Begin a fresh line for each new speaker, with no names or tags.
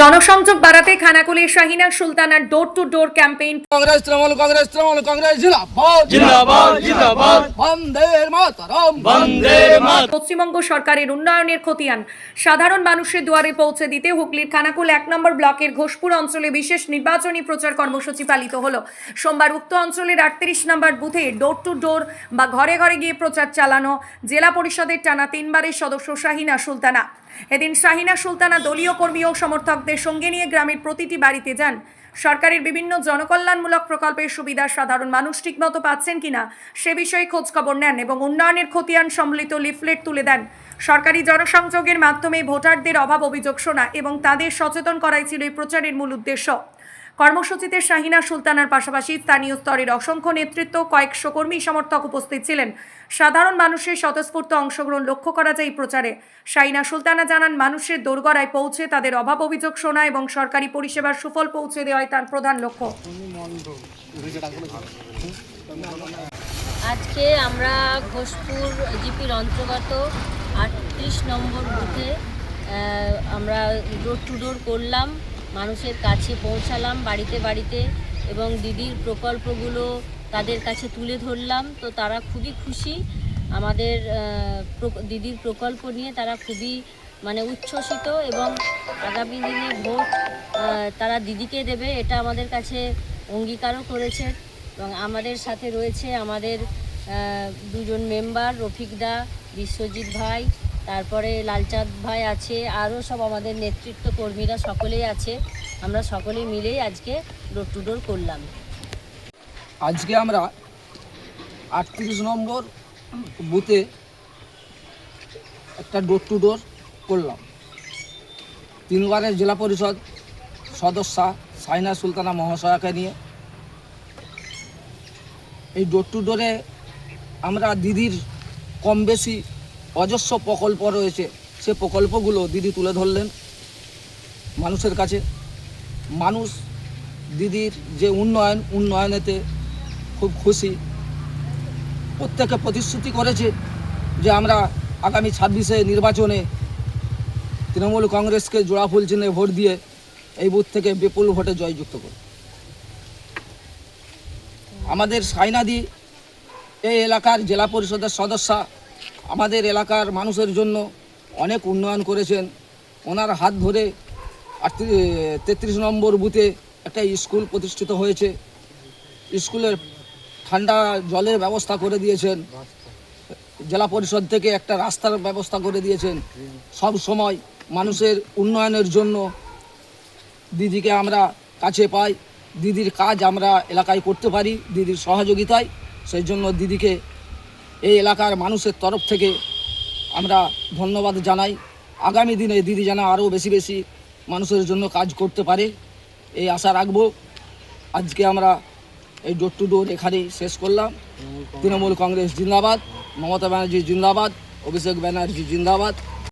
জনসংযোগ বাড়াতে খানাকুলে শাহিনা সুলতানার door to door campaign.
Congress Trinamool Congress जिंदाबाद
जिंदाबाद जिंदाबाद
वंदे मातरम
वंदे मातरम।
পশ্চিমবঙ্গ সরকারের উন্নয়নের খতিয়ান সাধারণ মানুষের দুয়ারে পৌঁছে দিতে হুগলির খানাকুল 1 নম্বর ব্লকের ঘোষপুর অঞ্চলে বিশেষ নির্বাচনী প্রচার কর্মসূচি পালিত হলো। সোমবার উক্ত অঞ্চলের 38 নম্বর বুথে ডোর টু ডোর বা ঘরে ঘরে গিয়ে প্রচার চালানো জেলা পরিষদের টানা 3 বারের সদস্য শাহিনা সুলতানা। এদিন শাহিনা সুলতানা দলীয় কর্মী ও সমর্থকদের সঙ্গে নিয়ে গ্রামের প্রতিটি বাড়িতে যান। সরকারের বিভিন্ন জনকল্যাণমূলক প্রকল্পের সুবিধা সাধারণ মানুষ ঠিকমতো পাচ্ছেন কিনা সে বিষয়ে খোঁজ খবর নেন এবং উন্নয়নের খতিয়ান সম্বলিত লিফলেট তুলে দেন। সরকারি জনসংযোগের মাধ্যমে ভোটারদের অভাব অভিযোগ শোনা এবং তাদের সচেতন করাই ছিল এই প্রচারের মূল উদ্দেশ্য। কর্মসূচিতে শাহিনা সুলতানার পাশাপাশি স্থানীয় স্তরের অসংখ্য নেতৃত্ব, কয়েকশো কর্মী সমর্থক উপস্থিত ছিলেন। সাধারণ মানুষের স্বতঃস্ফূর্ত অংশগ্রহণ লক্ষ্য করা যায় এই প্রচারে। শাহিনা সুলতানা জানান, মানুষের দোরগোড়ায় পৌঁছে তাদের অভাব অভিযোগ শোনা এবং সরকারি পরিষেবার সুফল পৌঁছে দেওয়াই তার প্রধান লক্ষ্য।
আজকে আমরা ঘোষপুর জিপির অন্তর্গত 38 নম্বর বুথে আমরা ডোর টু ডোর করলাম, মানুষের কাছে পৌঁছালাম বাড়িতে বাড়িতে এবং দিদির প্রকল্পগুলো তাদের কাছে তুলে ধরলাম। তো তারা খুবই খুশি, আমাদের দিদির প্রকল্প নিয়ে তারা খুবই উচ্ছ্বসিত এবং আগামী দিনে ভোট তারা দিদিকে দেবে এটা আমাদের কাছে অঙ্গীকারও করেছে। এবং আমাদের সাথে রয়েছে আমাদের দুজন মেম্বার, রফিকদা, বিশ্বজিৎ ভাই, তারপরে লালচাঁদ ভাই আছে, আরও সব আমাদের নেতৃত্ব কর্মীরা সকলেই আছে। আমরা সকলে মিলেই আজকে ডোর টু ডোর করলাম।
আজকে আমরা 38 নম্বর বুথে একটা ডোর টু ডোর করলাম। 3 বারের জেলা পরিষদ সদস্যা শাহিনা সুলতানা মহাশয়াকে নিয়ে এই ডোর টু ডোরে আমরা দিদির কম বেশি অজস্র প্রকল্প রয়েছে, সে প্রকল্পগুলো দিদি তুলে ধরলেন মানুষের কাছে। মানুষ দিদির যে উন্নয়নেতে খুব খুশি। প্রত্যেকে প্রতিশ্রুতি করেছে যে আমরা আগামী 26শে নির্বাচনে তৃণমূল কংগ্রেসকে জোড়া ফুল চিহ্নে ভোট দিয়ে এই বুথ থেকে বিপুল ভোটে জয়যুক্ত করব। আমাদের শাহিনাদি এই এলাকার জেলা পরিষদের সদস্যা, আমাদের এলাকার মানুষের জন্য অনেক উন্নয়ন করেছেন। ওনার হাত ধরে 33 নম্বর বুথে একটা স্কুল প্রতিষ্ঠিত হয়েছে। স্কুলের ঠান্ডা জলের ব্যবস্থা করে দিয়েছেন, জেলা পরিষদ থেকে একটা রাস্তার ব্যবস্থা করে দিয়েছেন। সব সময় মানুষের উন্নয়নের জন্য দিদিকে আমরা কাছে পাই, দিদির কাজ আমরা এলাকায় করতে পারি দিদির সহযোগিতায়। সেই জন্য দিদিকে এই এলাকার মানুষের তরফ থেকে আমরা ধন্যবাদ জানাই। আগামী দিনে দিদি যেন আরও বেশি বেশি মানুষের জন্য কাজ করতে পারে এই আশা রাখবো। আজকে আমরা এই ডোর টু ডোর এখানেই শেষ করলাম। তৃণমূল কংগ্রেস জিন্দাবাদ, মমতা ব্যানার্জি জিন্দাবাদ, অভিষেক ব্যানার্জি জিন্দাবাদ।